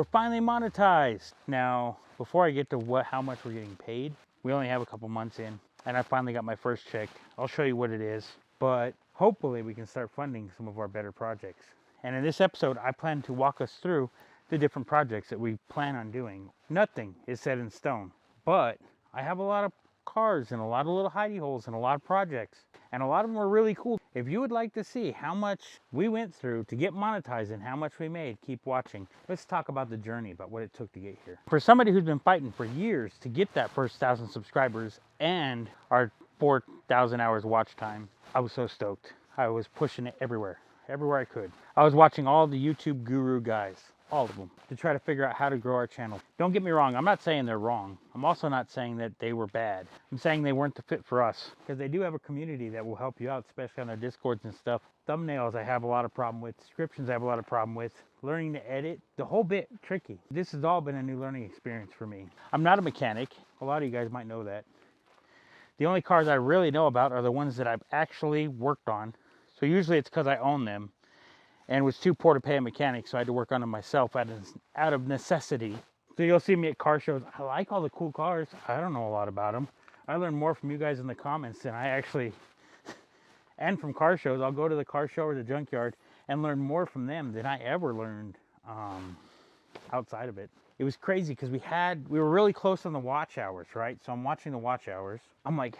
we're finally monetized. Now, before I get to how much we're getting paid, we only have a couple months in, and I finally got my first check. I'll show you what it is, but hopefully we can start funding some of our better projects. And in this episode, I plan to walk us through the different projects that we plan on doing. Nothing is set in stone, but I have a lot of cars and a lot of little hidey holes and a lot of projects, and a lot of them are really cool. If you would like to see how much we went through to get monetized and how much we made, keep watching. Let's talk about the journey, about what it took to get here. For somebody who's been fighting for years to get that first 1,000 subscribers and our 4,000 hours watch time, I was so stoked. I was pushing it everywhere I could. I was watching all the YouTube guru guys, all of them, to try to figure out how to grow our channel. Don't get me wrong, I'm not saying they're wrong. I'm also not saying that they were bad. I'm saying they weren't the fit for us, because they do have a community that will help you out, especially on their Discords and stuff. Thumbnails I have a lot of problem with. Descriptions I have a lot of problem with. Learning to edit, the whole bit tricky. This has all been a new learning experience for me. I'm not a mechanic. A lot of you guys might know that. The only cars I really know about are the ones that I've actually worked on. So usually it's because I own them and was too poor to pay a mechanic, so I had to work on them myself out of necessity. So you'll see me at car shows. I like all the cool cars. I don't know a lot about them. I learn more from you guys in the comments than I actually, and from car shows. I'll go to the car show or the junkyard and learn more from them than I ever learned outside of it. It was crazy because we were really close on the watch hours, right? So I'm watching the watch hours. I'm like,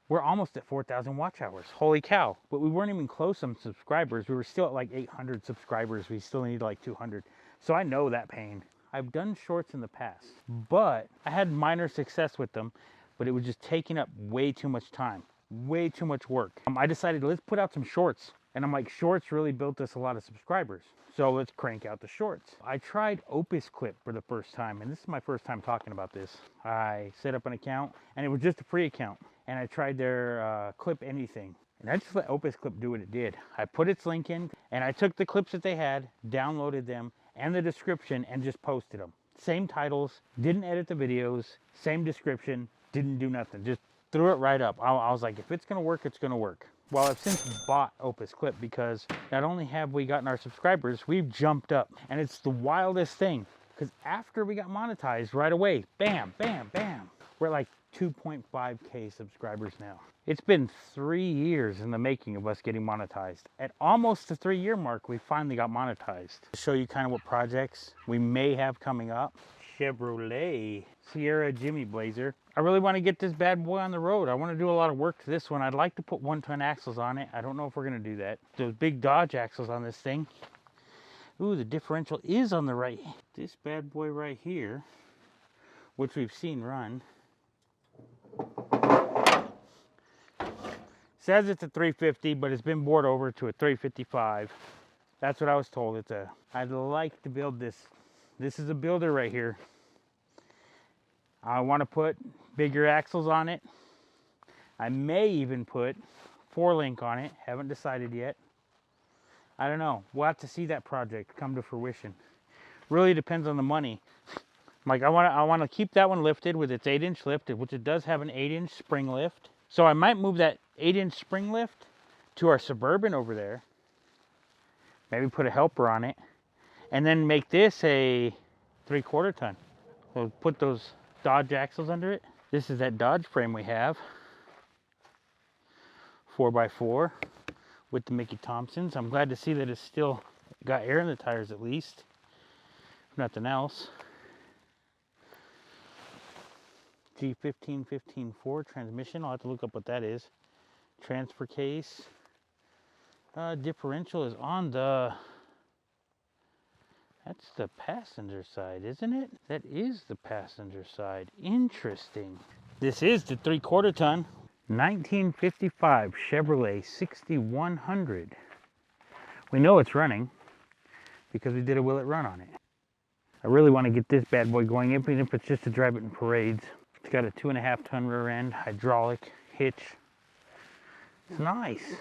we're almost at 4,000 watch hours. Holy cow. But we weren't even close on subscribers. We were still at like 800 subscribers. We still need like 200. So I know that pain. I've done shorts in the past, but I had minor success with them, but it was just taking up way too much time, way too much work. I decided, let's put out some shorts. And I'm like, shorts really built us a lot of subscribers. So let's crank out the shorts. I tried Opus Clip for the first time, and this is my first time talking about this. I set up an account, and it was just a free account. And I tried their Clip Anything. And I just let Opus Clip do what it did. I put its link in, and I took the clips that they had, downloaded them, and the description, and just posted them. Same titles, didn't edit the videos, same description, didn't do nothing. Just threw it right up. I was like, if it's gonna work, it's gonna work. Well, I've since bought Opus Clip because not only have we gotten our subscribers, we've jumped up. And it's the wildest thing, because after we got monetized right away, bam, bam, bam, we're at like 2.5K subscribers now. It's been 3 years in the making of us getting monetized. At almost the 3-year mark, we finally got monetized. To show you kind of what projects we may have coming up. Chevrolet Sierra Jimmy Blazer. I really want to get this bad boy on the road. I want to do a lot of work to this one. I'd like to put 1-ton axles on it. I don't know if we're going to do that. Those big Dodge axles on this thing. Ooh, the differential is on the right. This bad boy right here, which we've seen run, says it's a 350, but it's been bored over to a 355. That's what I was told. I'd like to build this. This is a builder right here. I want to put bigger axles on it. I may even put 4-link on it. Haven't decided yet. I don't know. We'll have to see that project come to fruition. Really depends on the money. Like I want to keep that one lifted with its 8-inch lift, which it does have an 8-inch spring lift. So I might move that 8-inch spring lift to our Suburban over there. Maybe put a helper on it. And then make this a 3/4 ton. We'll put those Dodge axles under it. This is that Dodge frame we have. 4x4 with the Mickey Thompsons. I'm glad to see that it's still got air in the tires at least. If nothing else. G15-15-4 transmission. I'll have to look up what that is. Transfer case. Differential is on the... That's the passenger side, isn't it? That is the passenger side. Interesting. This is the 3/4 ton. 1955 Chevrolet 6100. We know it's running because we did a will it run on it. I really want to get this bad boy going, even if it's just to drive it in parades. It's got a 2.5-ton rear end, hydraulic hitch. It's nice.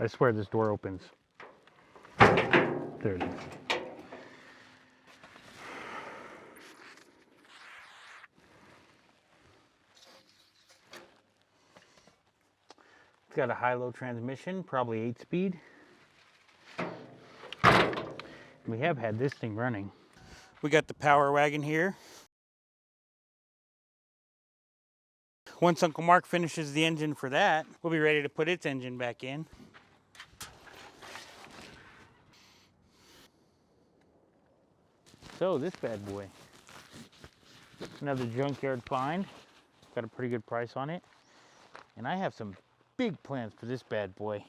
I swear this door opens. There it is. It's got a high-low transmission, probably 8-speed. We have had this thing running. We got the power wagon here. Once Uncle Mark finishes the engine for that, we'll be ready to put its engine back in. So this bad boy, another junkyard find. Got a pretty good price on it. And I have some big plans for this bad boy.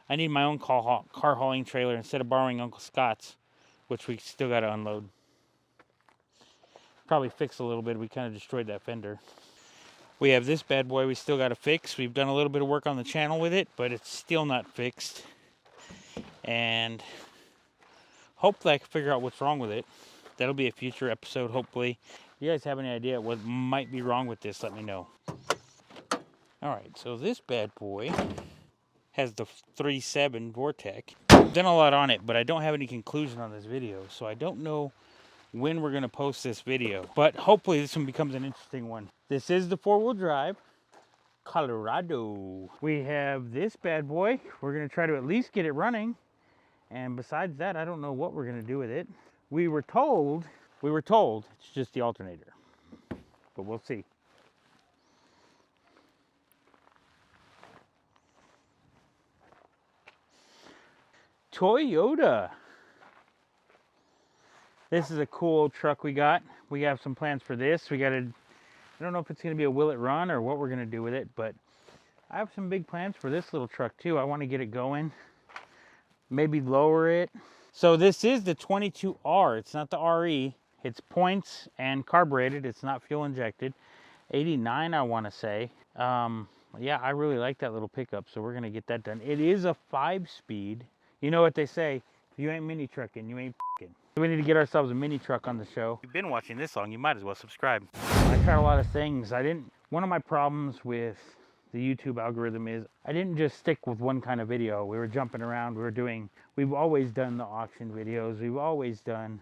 I need my own car hauling trailer instead of borrowing Uncle Scott's, which we still got to unload. Probably fix a little bit. We kind of destroyed that fender. We have this bad boy we still got to fix. We've done a little bit of work on the channel with it, but it's still not fixed. And hopefully I can figure out what's wrong with it. That'll be a future episode, hopefully. If you guys have any idea what might be wrong with this, let me know. Alright, so this bad boy has the 3.7 Vortec. I've done a lot on it, but I don't have any conclusion on this video, so I don't know when we're going to post this video. But hopefully this one becomes an interesting one. This is the 4-wheel drive Colorado. We have this bad boy. We're going to try to at least get it running. And besides that, I don't know what we're going to do with it. We were told it's just the alternator. But we'll see. Toyota. This is a cool truck we got. We have some plans for this. I don't know if it's going to be a will it run or what we're going to do with it, but I have some big plans for this little truck too. I want to get it going. Maybe lower it. So this is the 22R. It's not the RE. It's points and carbureted. It's not fuel injected. 89, I want to say. Yeah, I really like that little pickup, so we're going to get that done. It is a 5-speed. You know what they say, if you ain't mini trucking, you ain't f***ing. We need to get ourselves a mini truck on the show. If you've been watching this long, you might as well subscribe. I tried a lot of things. One of my problems with the YouTube algorithm is I didn't just stick with one kind of video. We were jumping around. We've always done the auction videos. We've always done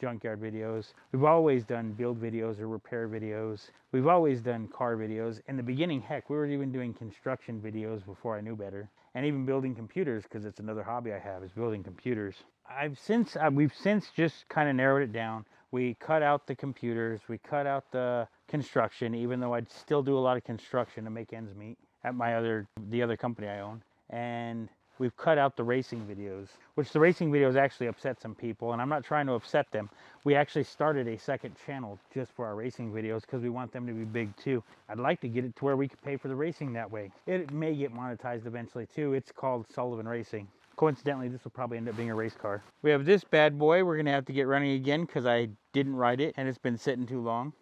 junkyard videos. We've always done build videos or repair videos. We've always done car videos. In the beginning, heck, we were even doing construction videos before I knew better. And even building computers, because it's another hobby I have, is building computers. We've since just kind of narrowed it down. We cut out the computers, we cut out the construction, even though I'd still do a lot of construction to make ends meet at the other company I own. And we've cut out the racing videos, which the racing videos actually upset some people, and I'm not trying to upset them. We actually started a second channel just for our racing videos because we want them to be big too. I'd like to get it to where we could pay for the racing that way. It may get monetized eventually too. It's called Sullivan Racing. Coincidentally, this will probably end up being a race car. We have this bad boy we're going to have to get running again because I didn't ride it and it's been sitting too long.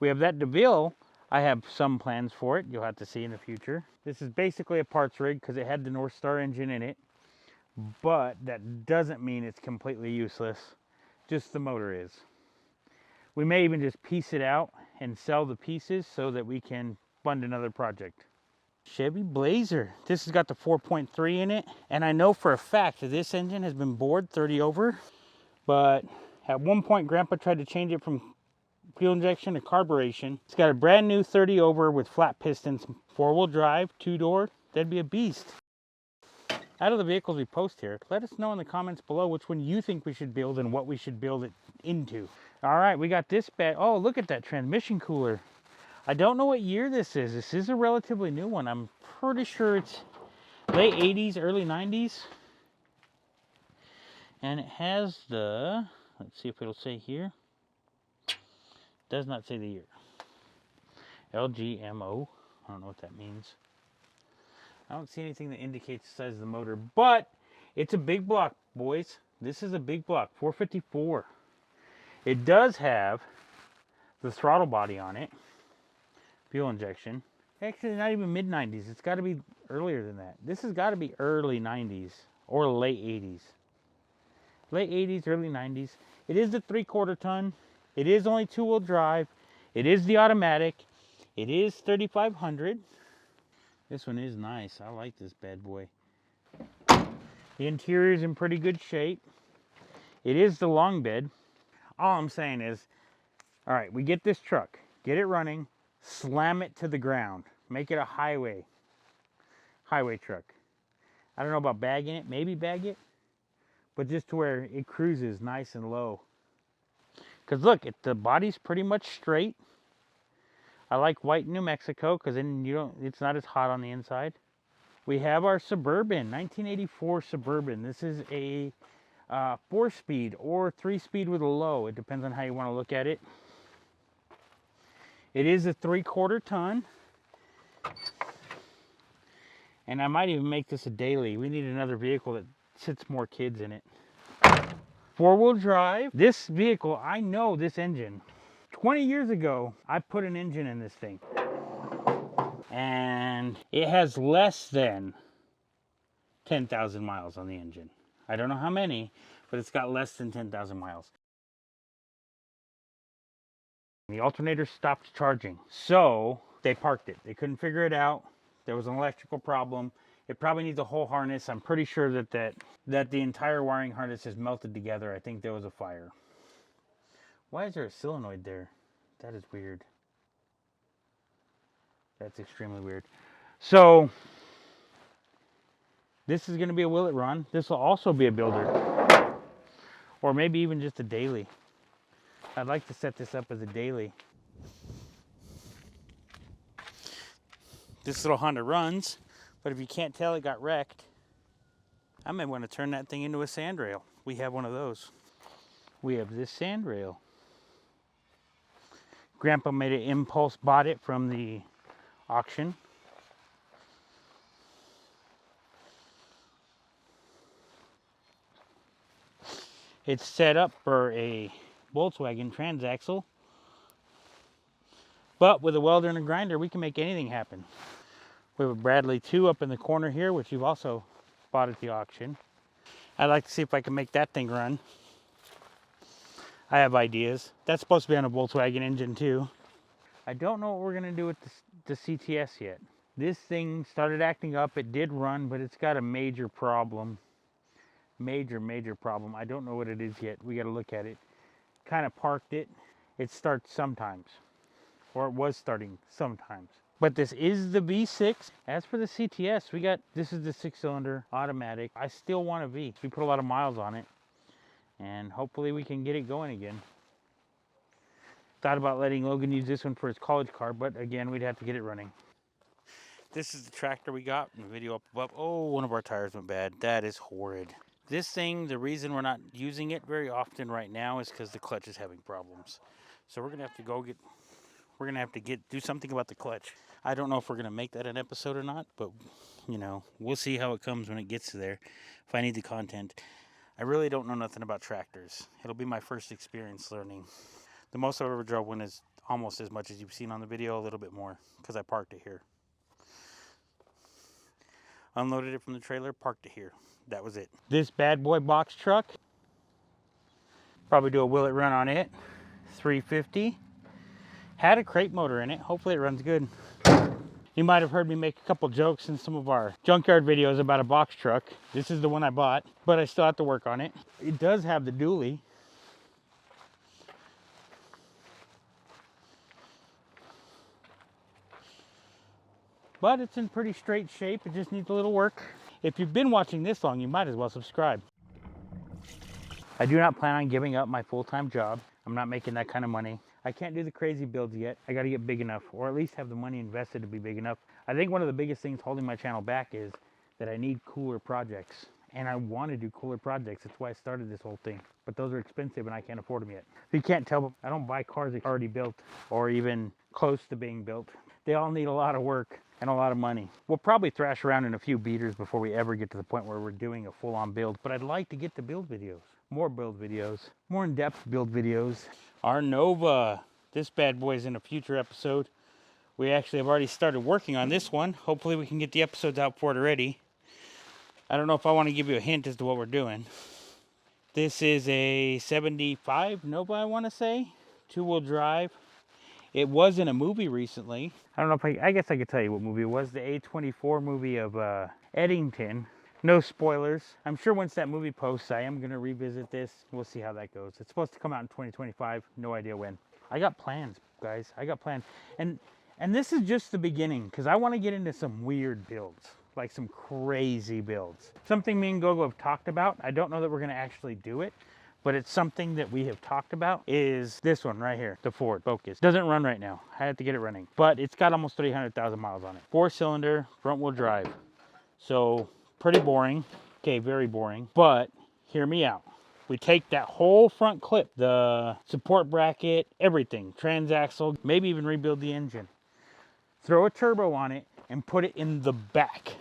We have that DeVille. I have some plans for it. You'll have to see in the future. This is basically a parts rig because it had the North Star engine in it. But that doesn't mean it's completely useless. Just the motor is. We may even just piece it out and sell the pieces so that we can fund another project. Chevy Blazer. This has got the 4.3 in it. And I know for a fact that this engine has been bored 30 over. But at one point, Grandpa tried to change it from fuel injection to carburation. It's got a brand new 30 over with flat pistons, 4-wheel drive, 2-door. That'd be a beast. Out of the vehicles we post here, let us know in the comments below which one you think we should build and what we should build it into. All right, we got this bad. Oh, look at that transmission cooler. I don't know what year this is. This is a relatively new one. I'm pretty sure it's late 80s, early 90s. And it has the, let's see if it'll say here. Does not say the year. LGMO. I don't know what that means. I don't see anything that indicates the size of the motor, but it's a big block, boys. This is a big block, 454. It does have the throttle body on it. Fuel injection. Actually, not even mid-90s. It's got to be earlier than that. This has got to be early 90s or late 80s. Late 80s, early 90s. It is the 3/4 ton. It is only 2-wheel drive. It is the automatic. It is 3,500. This one is nice. I like this bad boy. The interior is in pretty good shape. It is the long bed. All I'm saying is, all right, we get this truck, get it running, slam it to the ground, make it a highway truck. I don't know about bagging it, maybe bag it, but just to where it cruises nice and low. Because look, the body's pretty much straight. I like white New Mexico because then it's not as hot on the inside. We have our Suburban, 1984 Suburban. This is a 4-speed or 3-speed with a low. It depends on how you want to look at it. It is a 3/4 ton. And I might even make this a daily. We need another vehicle that sits more kids in it. 4-wheel drive. This vehicle, I know this engine. 20 years ago, I put an engine in this thing. And it has less than 10,000 miles on the engine. I don't know how many, but it's got less than 10,000 miles. The alternator stopped charging, so they parked it. They couldn't figure it out. There was an electrical problem. It probably needs a whole harness. I'm pretty sure that the entire wiring harness is melted together. I think there was a fire. Why is there a solenoid there? That is weird. That's extremely weird. So this is going to be a will it run. This will also be a builder, or maybe even just a daily. I'd like to set this up as a daily. This little Honda runs, but if you can't tell, it got wrecked. I may want to turn that thing into a sandrail. We have one of those. We have this sandrail. Grandpa made an impulse, bought it from the auction. It's set up for a Volkswagen transaxle, but with a welder and a grinder, we can make anything happen. We have a Bradley 2 up in the corner here, which you've also bought at the auction. I'd like to see if I can make that thing run. I have ideas. That's supposed to be on a Volkswagen engine too. I don't know what we're gonna do with the CTS yet. This thing started acting up. It did run, but it's got a major problem. Major problem. I don't know what it is yet. We gotta look at it. Kind of parked it. It starts sometimes, or it was starting sometimes. But this is the V6. As for the CTS, this is the 6-cylinder automatic. I still want a V. We put a lot of miles on it, and hopefully we can get it going again. Thought about letting Logan use this one for his college car, but again, we'd have to get it running. This is the tractor we got in the video up above. Oh, one of our tires went bad. That is horrid. This thing, the reason we're not using it very often right now is because the clutch is having problems. So we're gonna have to do something about the clutch. I don't know if we're gonna make that an episode or not, but you know, we'll see how it comes when it gets to there. If I need the content. I really don't know nothing about tractors. It'll be my first experience learning. The most I've ever drove one is almost as much as you've seen on the video, a little bit more, because I parked it here. Unloaded it from the trailer, parked it here. That was it. This bad boy box truck, probably do a will it run on it. 350. Had a crate motor in it. Hopefully it runs good. You might have heard me make a couple jokes in some of our Junkyard videos about a box truck. This is the one I bought, but I still have to work on it. It does have the dually. But it's in pretty straight shape. It just needs a little work. If you've been watching this long, you might as well subscribe. I do not plan on giving up my full-time job. I'm not making that kind of money. I can't do the crazy builds yet. I got to get big enough, or at least have the money invested to be big enough. I think one of the biggest things holding my channel back is that I need cooler projects. And I want to do cooler projects. That's why I started this whole thing. But those are expensive and I can't afford them yet. If you can't tell, I don't buy cars that are already built or even close to being built. They all need a lot of work and a lot of money. We'll probably thrash around in a few beaters before we ever get to the point where we're doing a full-on build. But I'd like to get to build videos. More build videos. More in-depth build videos. Our Nova. This bad boy is in a future episode. We actually have already started working on this one. Hopefully we can get the episodes out for it already. I don't know if I want to give you a hint as to what we're doing. This is a 75 Nova, I want to say. 2-wheel drive. It was in a movie recently. I don't know if I guess I could tell you what movie it was. The A24 movie of Eddington. No spoilers. I'm sure once that movie posts, I am going to revisit this. We'll see how that goes. It's supposed to come out in 2025. No idea when. I got plans, guys. I got plans. And this is just the beginning, because I want to get into some weird builds. like some crazy builds. Something me and Gogo have talked about, I don't know that we're gonna actually do it, but it's something that we have talked about, is this one right here, the Ford Focus. Doesn't run right now, I had to get it running, but it's got almost 300,000 miles on it. 4-cylinder, front wheel drive. So pretty boring, okay, very boring, but hear me out. We take that whole front clip, the support bracket, everything, transaxle, maybe even rebuild the engine. Throw a turbo on it and put it in the back.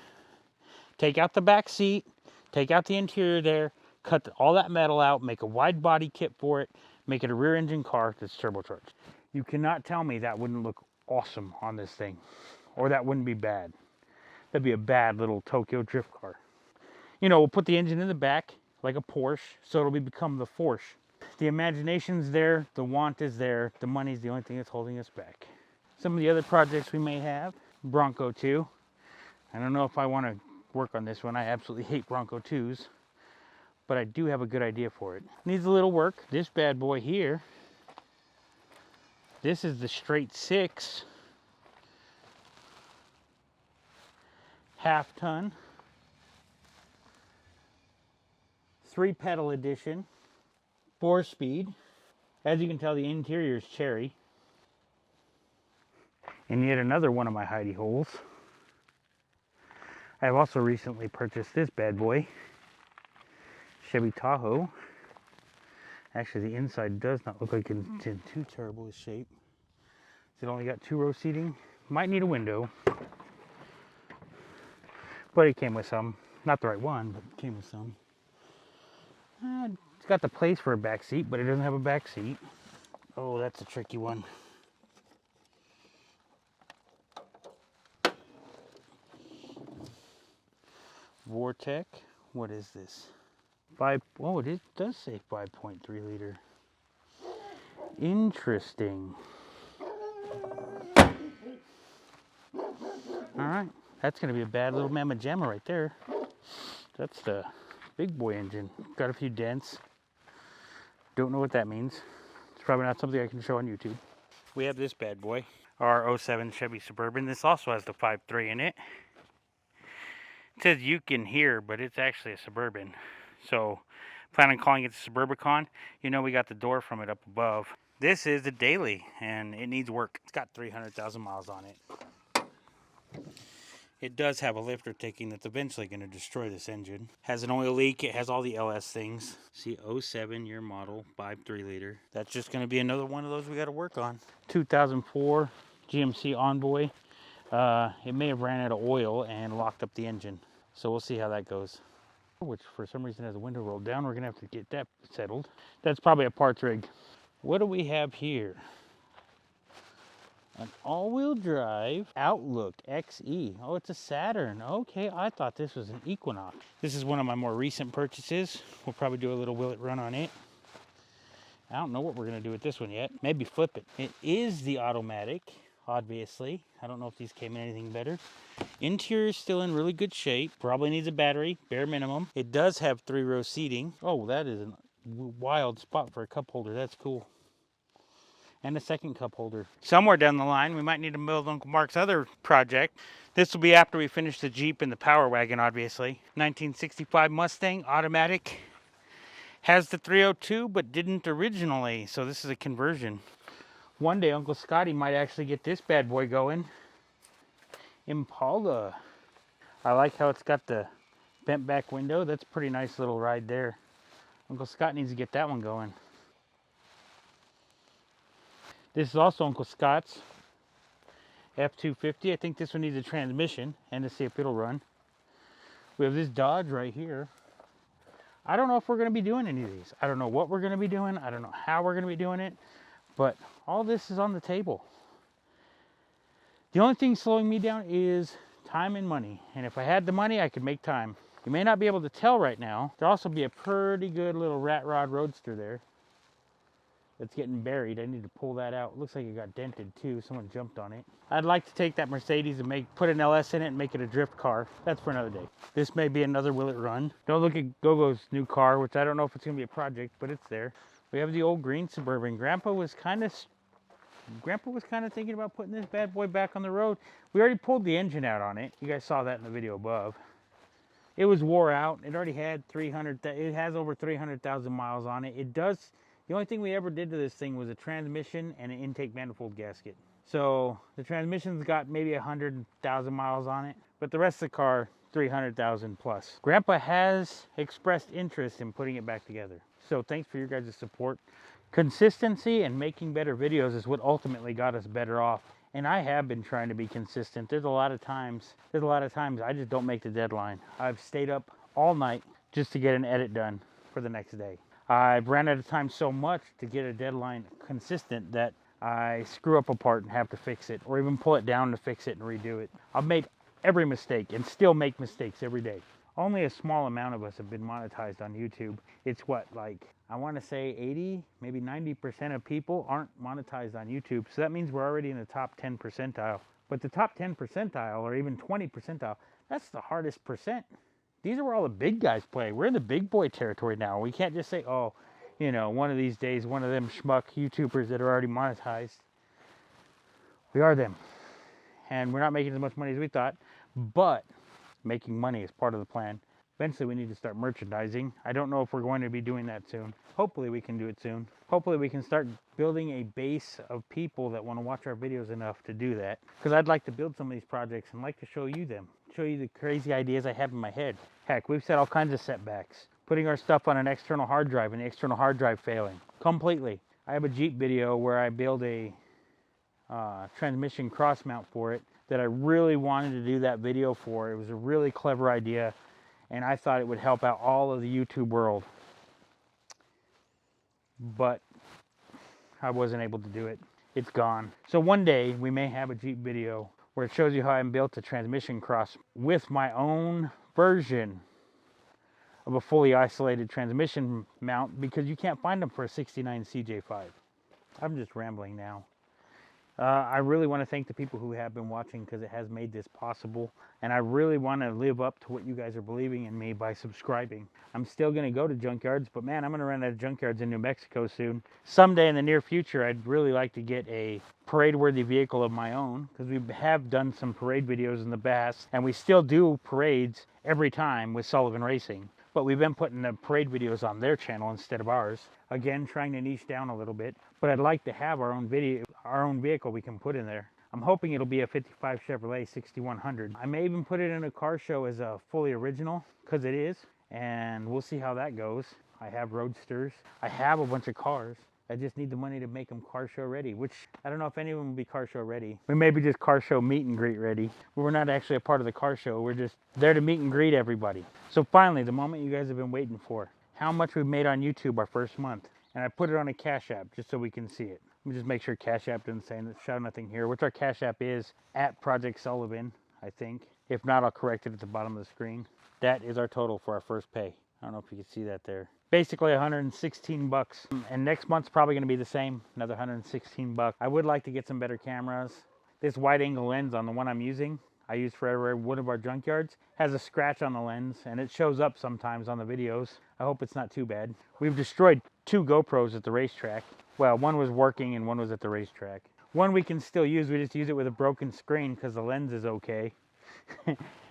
Take out the back seat, take out the interior there, cut all that metal out, make a wide body kit for it, make it a rear engine car that's turbocharged. You cannot tell me that wouldn't look awesome on this thing, or that wouldn't be bad. That'd be a bad little Tokyo drift car. You know, we'll put the engine in the back like a Porsche, so it'll become the Porsche. The imagination's there, the want is there, the money's the only thing that's holding us back. Some of the other projects we may have, Bronco 2. I don't know if I want to work on this one. I absolutely hate Bronco 2s, but I do have a good idea for it. Needs a little work. This bad boy here, this is the straight 6, half ton, 3-pedal edition, 4-speed. As you can tell, the interior is cherry. And yet another one of my hidey holes. I have also recently purchased this bad boy, Chevy Tahoe. Actually, the inside does not look like it's in too terrible a shape. It only got 2-row seating. Might need a window, but it came with some. Not the right one, but it came with some. It's got the place for a back seat, but it doesn't have a back seat. Oh, that's a tricky one. Vortec, what is this? Oh, it does say 5.3 liter. Interesting. All right, that's gonna be a bad little mamma jamma right there. That's the big boy engine. Got a few dents. Don't know what that means. It's probably not something I can show on YouTube. We have this bad boy, our 07 Chevy Suburban. This also has the 5.3 in it. It says Yukon here, but it's actually a Suburban. So, plan on calling it the Suburbicon. You know we got the door from it up above. This is a daily, and it needs work. It's got 300,000 miles on it. It does have a lifter taking that's eventually going to destroy this engine. Has an oil leak. It has all the LS things. See, 07 year model, 5.3 liter. That's just going to be another one of those we got to work on. 2004 GMC Envoy. It may have ran out of oil and locked up the engine. So we'll see how that goes. Which for some reason has a window rolled down. We're going to have to get that settled. That's probably a parts rig. What do we have here? An all-wheel drive Outlook XE. Oh, it's a Saturn. Okay, I thought this was an Equinox. This is one of my more recent purchases. We'll probably do a little will it run on it. I don't know what we're going to do with this one yet. Maybe flip it. It is the automatic, obviously. I don't know if these came in anything better. Interior is still in really good shape. Probably needs a battery, bare minimum. It does have 3-row seating. Oh, that is a wild spot for a cup holder. That's cool. And a second cup holder. Somewhere down the line, we might need to build Uncle Mark's other project. This will be after we finish the Jeep and the Power Wagon, obviously. 1965 Mustang, automatic. Has the 302, but didn't originally, so this is a conversion. One day, Uncle Scotty might actually get this bad boy going. Impala. I like how it's got the bent back window. That's a pretty nice little ride there. Uncle Scott needs to get that one going. This is also Uncle Scott's F-250. I think this one needs a transmission and to see if it'll run. We have this Dodge right here. I don't know if we're going to be doing any of these. I don't know what we're going to be doing. I don't know how we're going to be doing it. But all this is on the table. The only thing slowing me down is time and money. And if I had the money, I could make time. You may not be able to tell right now. There'll also be a pretty good little rat rod roadster there. It's getting buried. I need to pull that out. Looks like it got dented too. Someone jumped on it. I'd like to take that Mercedes and put an LS in it and make it a drift car. That's for another day. This may be another will it run. Don't look at Gogo's new car, which I don't know if it's going to be a project, but it's there. We have the old green Suburban. Grandpa was kind of Grandpa was kind of thinking about putting this bad boy back on the road. We already pulled the engine out on it. You guys saw that in the video above. It was wore out. It already had it has over 300,000 miles on it. It does, the only thing we ever did to this thing was a transmission and an intake manifold gasket. So the transmission's got maybe 100,000 miles on it, but the rest of the car, 300,000 plus. Grandpa has expressed interest in putting it back together. So thanks for your guys' support. Consistency and making better videos is what ultimately got us better off. And I have been trying to be consistent. There's a lot of times I just don't make the deadline. I've stayed up all night just to get an edit done for the next day. I've ran out of time so much to get a deadline consistent that I screw up a part and have to fix it, or even pull it down to fix it and redo it. I've made every mistake and still make mistakes every day. Only a small amount of us have been monetized on YouTube. It's what, like, I want to say 80, maybe 90% of people aren't monetized on YouTube. So that means we're already in the top 10 percentile. But the top 10 percentile, or even 20 percentile, that's the hardest percent. These are where all the big guys play. We're in the big boy territory now. We can't just say, oh, you know, one of these days, one of them schmuck YouTubers that are already monetized. We are them. And we're not making as much money as we thought, but making money is part of the plan. Eventually we need to start merchandising. I don't know if we're going to be doing that soon. Hopefully we can do it soon. Hopefully we can start building a base of people that want to watch our videos enough to do that. Because I'd like to build some of these projects and like to show you them. Show you the crazy ideas I have in my head. Heck, we've set all kinds of setbacks. Putting our stuff on an external hard drive and the external hard drive failing completely. I have a Jeep video where I build a transmission cross mount for it that I really wanted to do that video for. It was a really clever idea, and I thought it would help out all of the YouTube world. But I wasn't able to do it. It's gone. So one day we may have a Jeep video where it shows you how I built a transmission cross with my own version of a fully isolated transmission mount, because you can't find them for a 69 CJ5. I'm just rambling now. I really want to thank the people who have been watching, because it has made this possible. And I really want to live up to what you guys are believing in me by subscribing. I'm still going to go to junkyards, but man, I'm going to run out of junkyards in New Mexico soon. Someday in the near future, I'd really like to get a parade-worthy vehicle of my own, because we have done some parade videos in the past, and we still do parades every time with Sullivan Racing. But we've been putting the parade videos on their channel instead of ours. Again, trying to niche down a little bit. But I'd like to have our own vehicle we can put in there. I'm hoping it'll be a 55 Chevrolet 6100. I may even put it in a car show as a fully original, because it is. And we'll see how that goes. I have roadsters. I have a bunch of cars. I just need the money to make them car show ready, which I don't know if any of them will be car show ready. We may be just car show meet and greet ready. But we're not actually a part of the car show. We're just there to meet and greet everybody. So finally, the moment you guys have been waiting for. How much we've made on YouTube our first month. And I put it on a Cash App just so we can see it. Let me just make sure Cash App doesn't say shout nothing here, which our Cash App is at Project Sullivan, I think. If not, I'll correct it at the bottom of the screen. That is our total for our first pay. I don't know if you can see that there. Basically 116 bucks. And next month's probably going to be the same, another 116 bucks. I would like to get some better cameras. This wide angle lens on the one I'm using, I use for every one of our junkyards, has a scratch on the lens, and it shows up sometimes on the videos. I hope it's not too bad. We've destroyed 2 GoPros at the racetrack. Well, one was working and one was at the racetrack. One we can still use, we just use it with a broken screen because the lens is okay.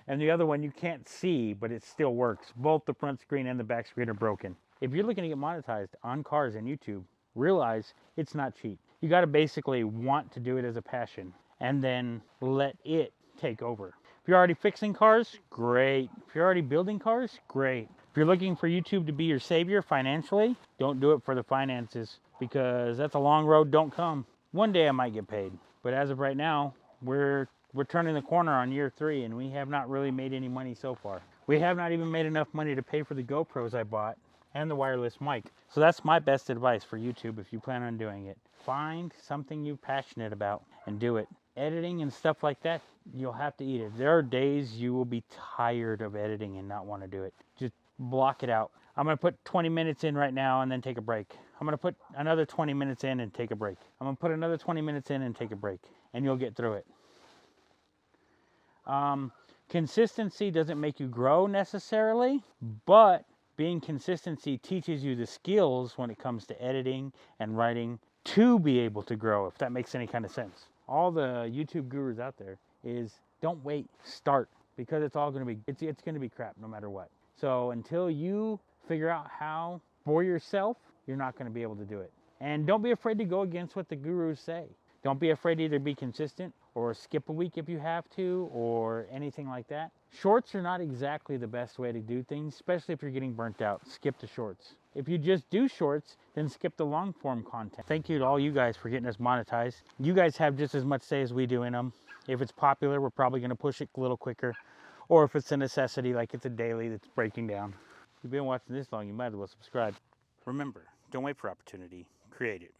And the other one you can't see, but it still works. Both the front screen and the back screen are broken. If you're looking to get monetized on cars and YouTube, realize it's not cheap. You got to basically want to do it as a passion and then let it take over. If you're already fixing cars, great. If you're already building cars, great. If you're looking for YouTube to be your savior financially, don't do it for the finances, because that's a long road, don't come. One day I might get paid, but as of right now, we're turning the corner on year 3 and we have not really made any money so far. We have not even made enough money to pay for the GoPros I bought and the wireless mic. So that's my best advice for YouTube if you plan on doing it. Find something you're passionate about and do it. Editing and stuff like that, you'll have to eat it. There are days you will be tired of editing and not want to do it. Just block it out. I'm going to put 20 minutes in right now and then take a break. I'm going to put another 20 minutes in and take a break. I'm going to put another 20 minutes in and take a break. And you'll get through it. Consistency doesn't make you grow necessarily, but being consistency teaches you the skills when it comes to editing and writing to be able to grow, if that makes any kind of sense. All the YouTube gurus out there is don't wait, start, because it's all going to be, it's going to be crap no matter what. So until you figure out how for yourself, you're not going to be able to do it. And don't be afraid to go against what the gurus say. Don't be afraid to either be consistent or skip a week if you have to, or anything like that. Shorts are not exactly the best way to do things, especially if you're getting burnt out. Skip the shorts. If you just do shorts, then skip the long form content. Thank you to all you guys for getting us monetized. You guys have just as much say as we do in them. If it's popular, we're probably going to push it a little quicker. Or if it's a necessity, like it's a daily that's breaking down. If you've been watching this long, you might as well subscribe. Remember, don't wait for opportunity. Create it.